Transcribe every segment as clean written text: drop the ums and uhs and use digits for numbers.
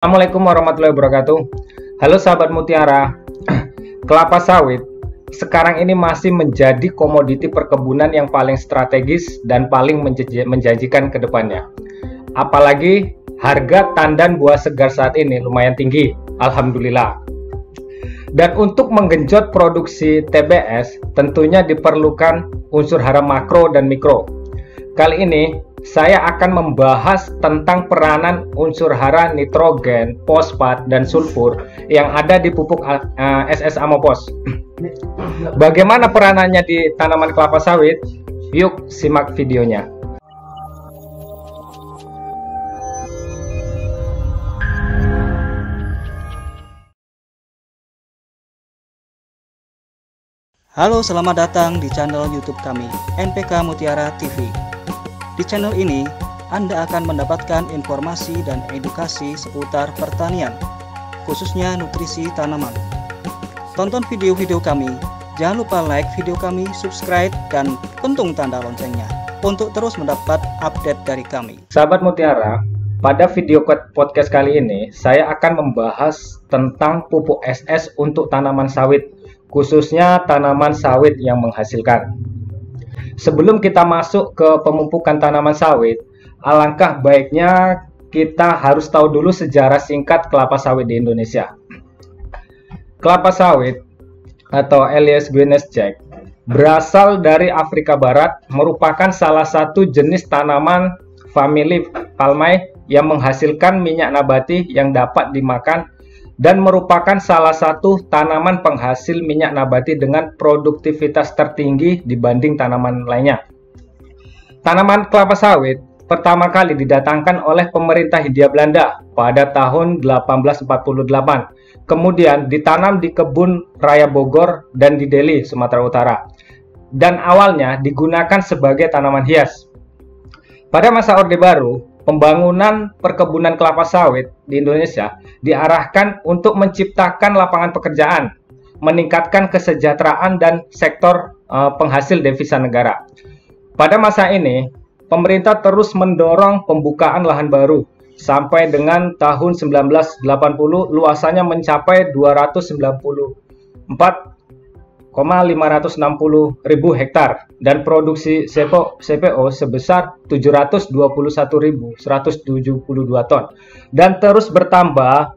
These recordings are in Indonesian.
Assalamualaikum warahmatullahi wabarakatuh. Halo sahabat mutiara. Kelapa sawit sekarang ini masih menjadi komoditi perkebunan yang paling strategis dan paling menjanjikan ke depannya. Apalagi harga tandan buah segar saat ini lumayan tinggi, alhamdulillah. Dan untuk menggenjot produksi TBS tentunya diperlukan unsur hara makro dan mikro. Kali ini saya akan membahas tentang peranan unsur hara nitrogen, fosfat, dan sulfur yang ada di pupuk SS Amopos. Bagaimana peranannya di tanaman kelapa sawit? Yuk simak videonya. Halo, selamat datang di channel YouTube kami, NPK Mutiara TV. Di channel ini, Anda akan mendapatkan informasi dan edukasi seputar pertanian, khususnya nutrisi tanaman. Tonton video-video kami, jangan lupa like video kami, subscribe, dan pentung tanda loncengnya untuk terus mendapat update dari kami. Sahabat mutiara, pada video podcast kali ini, saya akan membahas tentang pupuk SS untuk tanaman sawit, khususnya tanaman sawit yang menghasilkan. Sebelum kita masuk ke pemupukan tanaman sawit, alangkah baiknya kita harus tahu dulu sejarah singkat kelapa sawit di Indonesia. Kelapa sawit atau Elias Guinness Jack berasal dari Afrika Barat, merupakan salah satu jenis tanaman famili Palmae yang menghasilkan minyak nabati yang dapat dimakan dan merupakan salah satu tanaman penghasil minyak nabati dengan produktivitas tertinggi dibanding tanaman lainnya. Tanaman kelapa sawit pertama kali didatangkan oleh pemerintah Hindia Belanda pada tahun 1848. Kemudian ditanam di kebun raya Bogor dan di Delhi, Sumatera Utara. Dan awalnya digunakan sebagai tanaman hias. Pada masa Orde Baru, pembangunan perkebunan kelapa sawit di Indonesia diarahkan untuk menciptakan lapangan pekerjaan, meningkatkan kesejahteraan dan sektor penghasil devisa negara. Pada masa ini, pemerintah terus mendorong pembukaan lahan baru. Sampai dengan tahun 1980, luasannya mencapai 294,560.000 hektar dan produksi CPO sebesar 721.172 ton dan terus bertambah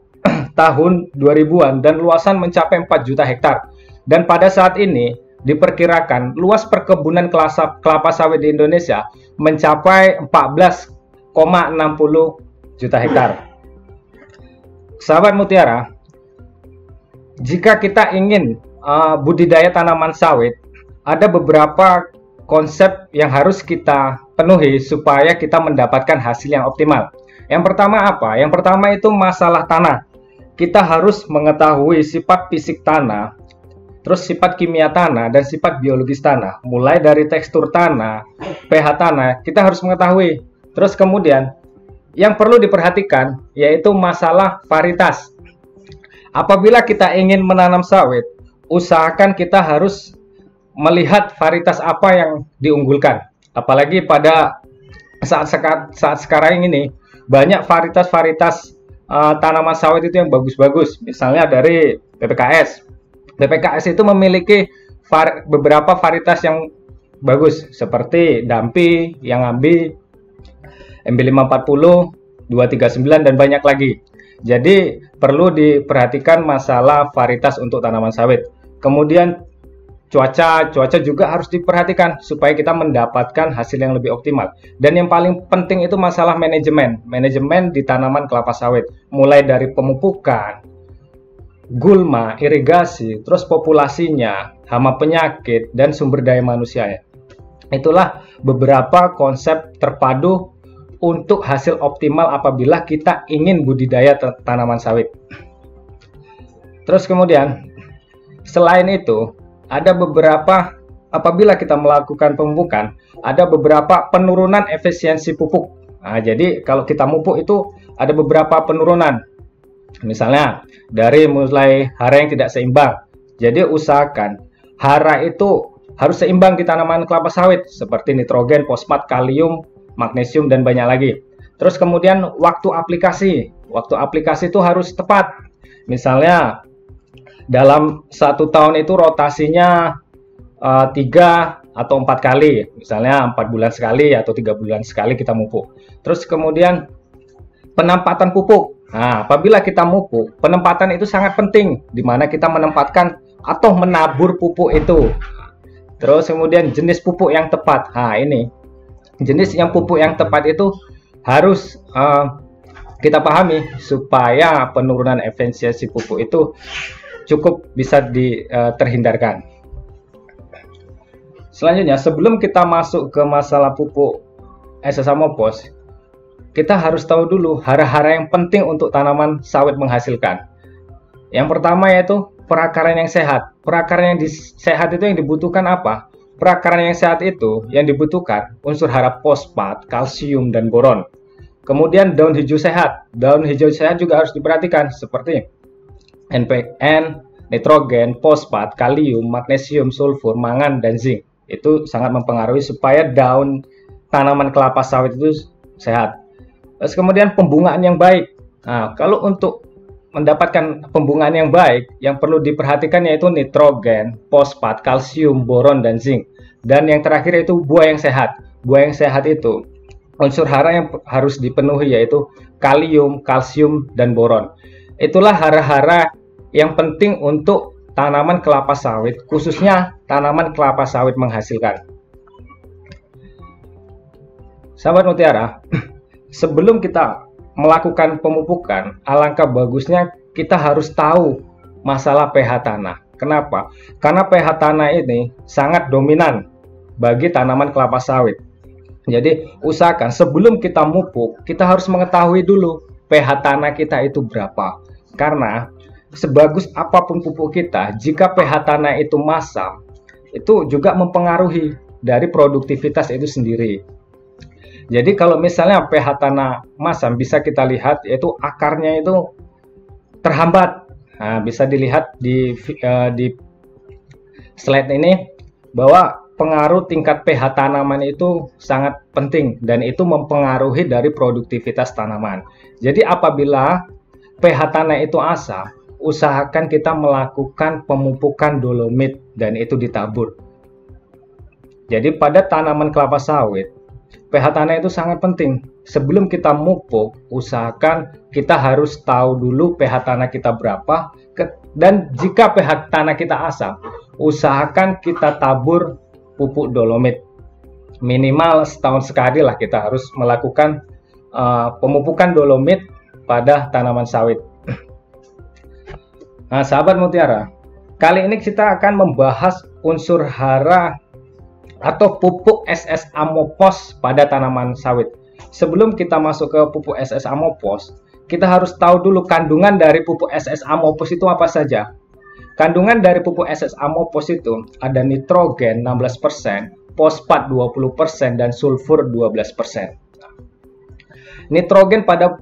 tahun 2000-an dan luasan mencapai 4 juta hektar. Dan pada saat ini diperkirakan luas perkebunan kelapa sawit di Indonesia mencapai 14,60 juta hektar. Sahabat mutiara, jika kita ingin budidaya tanaman sawit, ada beberapa konsep yang harus kita penuhi supaya kita mendapatkan hasil yang optimal. Yang pertama apa? Yang pertama itu masalah tanah. Kita harus mengetahui sifat fisik tanah, terus sifat kimia tanah dan sifat biologis tanah. Mulai dari tekstur tanah, pH tanah, kita harus mengetahui. Terus kemudian yang perlu diperhatikan yaitu masalah varietas. Apabila kita ingin menanam sawit, usahakan kita harus melihat varietas apa yang diunggulkan. Apalagi pada saat sekarang ini banyak varietas tanaman sawit itu yang bagus-bagus. Misalnya dari PPKS. PPKS itu memiliki beberapa varietas yang bagus seperti Dampi, Yang Ambi, MB540, 239 dan banyak lagi. Jadi perlu diperhatikan masalah varietas untuk tanaman sawit. Kemudian cuaca juga harus diperhatikan supaya kita mendapatkan hasil yang lebih optimal. Dan yang paling penting itu masalah manajemen di tanaman kelapa sawit. Mulai dari pemupukan, gulma, irigasi, terus populasinya, hama penyakit, dan sumber daya manusia. Itulah beberapa konsep terpadu untuk hasil optimal apabila kita ingin budidaya tanaman sawit. Terus kemudian, selain itu, ada beberapa, apabila kita melakukan pemupukan, ada beberapa penurunan efisiensi pupuk. Nah, jadi kalau kita mupuk itu ada beberapa penurunan. Misalnya, dari mulai hara yang tidak seimbang. Jadi usahakan hara itu harus seimbang di tanaman kelapa sawit, seperti nitrogen, fosfat, kalium, magnesium, dan banyak lagi. Terus kemudian waktu aplikasi. Waktu aplikasi itu harus tepat. Misalnya dalam 1 tahun itu rotasinya 3 atau 4 kali, misalnya 4 bulan sekali atau 3 bulan sekali kita mupuk. Terus kemudian penempatan pupuk. Nah, apabila kita mupuk, penempatan itu sangat penting, di mana kita menempatkan atau menabur pupuk itu. Terus kemudian jenis pupuk yang tepat. Nah, ini jenis pupuk yang tepat itu harus kita pahami supaya penurunan efisiensi pupuk itu cukup bisa terhindarkan. Selanjutnya, sebelum kita masuk ke masalah pupuk SS Amopos, kita harus tahu dulu hara-hara yang penting untuk tanaman sawit menghasilkan. Yang pertama yaitu perakaran yang sehat. Perakaran yang sehat itu yang dibutuhkan apa? Perakaran yang sehat itu yang dibutuhkan unsur hara fosfat, kalsium, dan boron. Kemudian daun hijau sehat. Daun hijau sehat juga harus diperhatikan seperti NPN, nitrogen, fosfat, kalium, magnesium, sulfur, mangan, dan zinc. Itu sangat mempengaruhi supaya daun tanaman kelapa sawit itu sehat. Terus kemudian pembungaan yang baik. Nah, kalau untuk mendapatkan pembungaan yang baik, yang perlu diperhatikan yaitu nitrogen, fosfat, kalsium, boron, dan zinc. Dan yang terakhir itu buah yang sehat. Buah yang sehat itu unsur hara yang harus dipenuhi yaitu kalium, kalsium, dan boron. Itulah hara-hara yang penting untuk tanaman kelapa sawit, khususnya tanaman kelapa sawit menghasilkan. Sahabat Mutiara, sebelum kita melakukan pemupukan, alangkah bagusnya kita harus tahu masalah pH tanah. Kenapa? Karena pH tanah ini sangat dominan bagi tanaman kelapa sawit. Jadi usahakan sebelum kita mupuk, kita harus mengetahui dulu pH tanah kita itu berapa. Karena sebagus apapun pupuk kita, jika pH tanah itu masam, itu juga mempengaruhi dari produktivitas itu sendiri. Jadi kalau misalnya pH tanah masam, bisa kita lihat yaitu akarnya itu terhambat. Nah, bisa dilihat di slide ini bahwa pengaruh tingkat pH tanaman itu sangat penting dan itu mempengaruhi dari produktivitas tanaman. Jadi apabila pH tanah itu asam, usahakan kita melakukan pemupukan dolomit dan itu ditabur. Jadi pada tanaman kelapa sawit, pH tanah itu sangat penting. Sebelum kita mupuk, usahakan kita harus tahu dulu pH tanah kita berapa. Dan jika pH tanah kita asam, usahakan kita tabur pupuk dolomit. Minimal setahun sekali lah kita harus melakukan pemupukan dolomit pada tanaman sawit. Nah, sahabat Mutiara, kali ini kita akan membahas unsur hara atau pupuk SS Amopos pada tanaman sawit. Sebelum kita masuk ke pupuk SS Amopos, kita harus tahu dulu kandungan dari pupuk SS Amopos itu apa saja. Kandungan dari pupuk SS Amopos itu ada nitrogen 16%, fosfat 20%, dan sulfur 12%. Nitrogen pada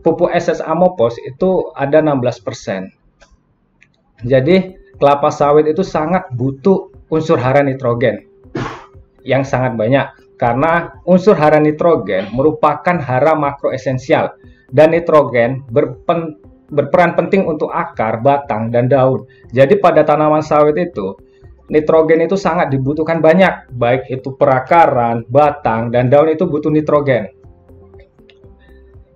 pupuk SS Amopos itu ada 16%. Jadi kelapa sawit itu sangat butuh unsur hara nitrogen yang sangat banyak karena unsur hara nitrogen merupakan hara makroesensial dan nitrogen berperan penting untuk akar, batang, dan daun. Jadi pada tanaman sawit itu nitrogen itu sangat dibutuhkan banyak, baik itu perakaran, batang, dan daun itu butuh nitrogen.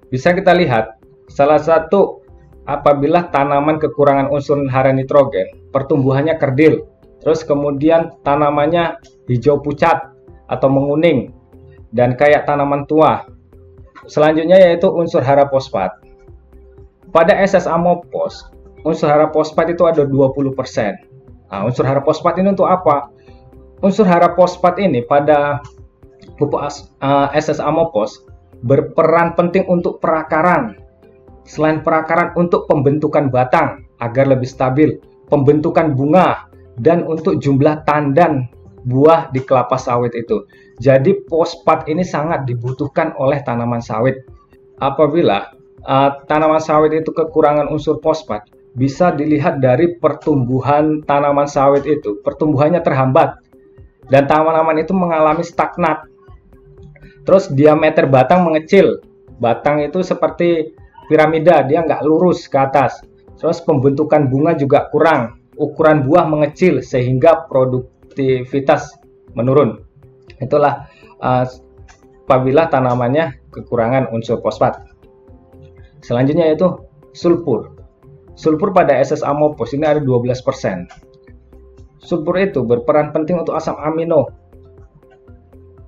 Bisa kita lihat, salah satu apabila tanaman kekurangan unsur hara nitrogen, pertumbuhannya kerdil, terus kemudian tanamannya hijau pucat atau menguning, dan kayak tanaman tua. Selanjutnya yaitu unsur hara fosfat. Pada SS Amopos, unsur hara fosfat itu ada 20%. Nah, unsur hara fosfat ini untuk apa? Unsur hara fosfat ini pada pupuk SS Amopos berperan penting untuk perakaran. Selain perakaran, untuk pembentukan batang agar lebih stabil, pembentukan bunga, dan untuk jumlah tandan buah di kelapa sawit itu. Jadi fosfat ini sangat dibutuhkan oleh tanaman sawit. Apabila tanaman sawit itu kekurangan unsur fosfat, bisa dilihat dari pertumbuhan tanaman sawit itu. Pertumbuhannya terhambat dan tanaman itu mengalami stagnat. Terus diameter batang mengecil. Batang itu seperti piramida, dia nggak lurus ke atas. Terus pembentukan bunga juga kurang. Ukuran buah mengecil sehingga produktivitas menurun. Itulah apabila tanamannya kekurangan unsur fosfat. Selanjutnya yaitu sulfur. Sulfur pada SS Amopos ini ada 12%. Sulfur itu berperan penting untuk asam amino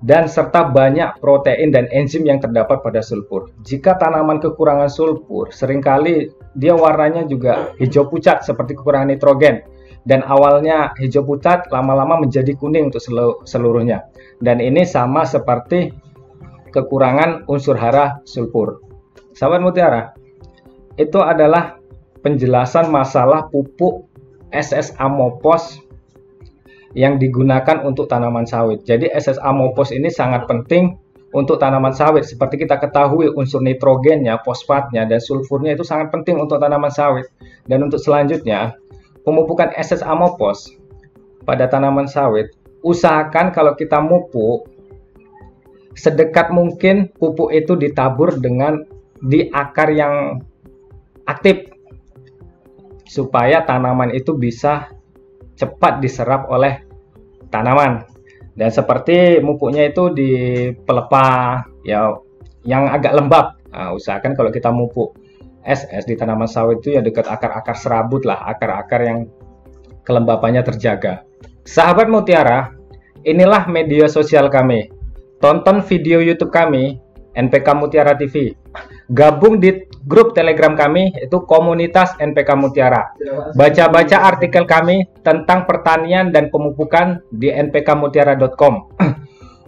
dan serta banyak protein dan enzim yang terdapat pada sulfur. Jika tanaman kekurangan sulfur, seringkali dia warnanya juga hijau pucat seperti kekurangan nitrogen. Dan awalnya hijau pucat lama-lama menjadi kuning untuk seluruhnya. Dan ini sama seperti kekurangan unsur hara sulfur. Sahabat Mutiara, itu adalah penjelasan masalah pupuk SS Amopos yang digunakan untuk tanaman sawit. Jadi SS Amopos ini sangat penting untuk tanaman sawit. Seperti kita ketahui unsur nitrogennya, fosfatnya, dan sulfurnya itu sangat penting untuk tanaman sawit. Dan untuk selanjutnya, pemupukan SS Amopos pada tanaman sawit, usahakan kalau kita mupuk, sedekat mungkin pupuk itu ditabur di akar yang aktif supaya tanaman itu bisa cepat diserap oleh tanaman. Dan seperti mupuknya itu di pelepah ya yang agak lembab. Nah, usahakan kalau kita mupuk SS di tanaman sawit itu ya dekat akar-akar serabut lah, akar-akar yang kelembapannya terjaga. Sahabat Mutiara, inilah media sosial kami. Tonton video YouTube kami NPK Mutiara TV. Gabung di grup Telegram kami, itu komunitas NPK Mutiara. Baca-baca artikel kami tentang pertanian dan pemupukan di npkmutiara.com.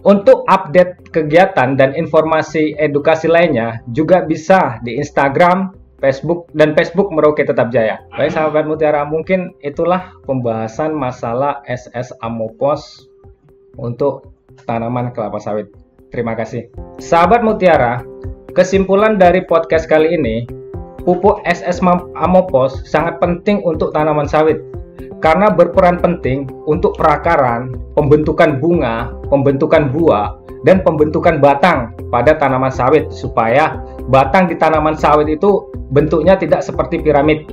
Untuk update kegiatan dan informasi edukasi lainnya juga bisa di Instagram, Facebook, dan Facebook Merauke Tetap Jaya. Baik sahabat Mutiara, mungkin itulah pembahasan masalah SS Amopos untuk tanaman kelapa sawit. Terima kasih. Sahabat Mutiara, kesimpulan dari podcast kali ini, pupuk SS Amopos sangat penting untuk tanaman sawit karena berperan penting untuk perakaran, pembentukan bunga, pembentukan buah, dan pembentukan batang pada tanaman sawit supaya batang di tanaman sawit itu bentuknya tidak seperti piramid.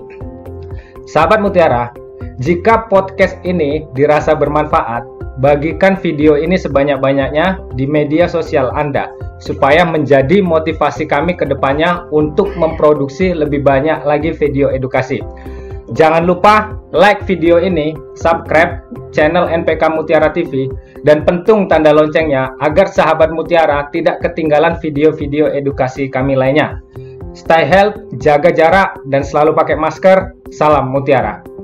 Sahabat Mutiara, jika podcast ini dirasa bermanfaat, bagikan video ini sebanyak-banyaknya di media sosial Anda supaya menjadi motivasi kami ke depannya untuk memproduksi lebih banyak lagi video edukasi. Jangan lupa like video ini, subscribe channel NPK Mutiara TV, dan pentung tanda loncengnya agar sahabat Mutiara tidak ketinggalan video-video edukasi kami lainnya. Stay healthy, jaga jarak, dan selalu pakai masker. Salam Mutiara.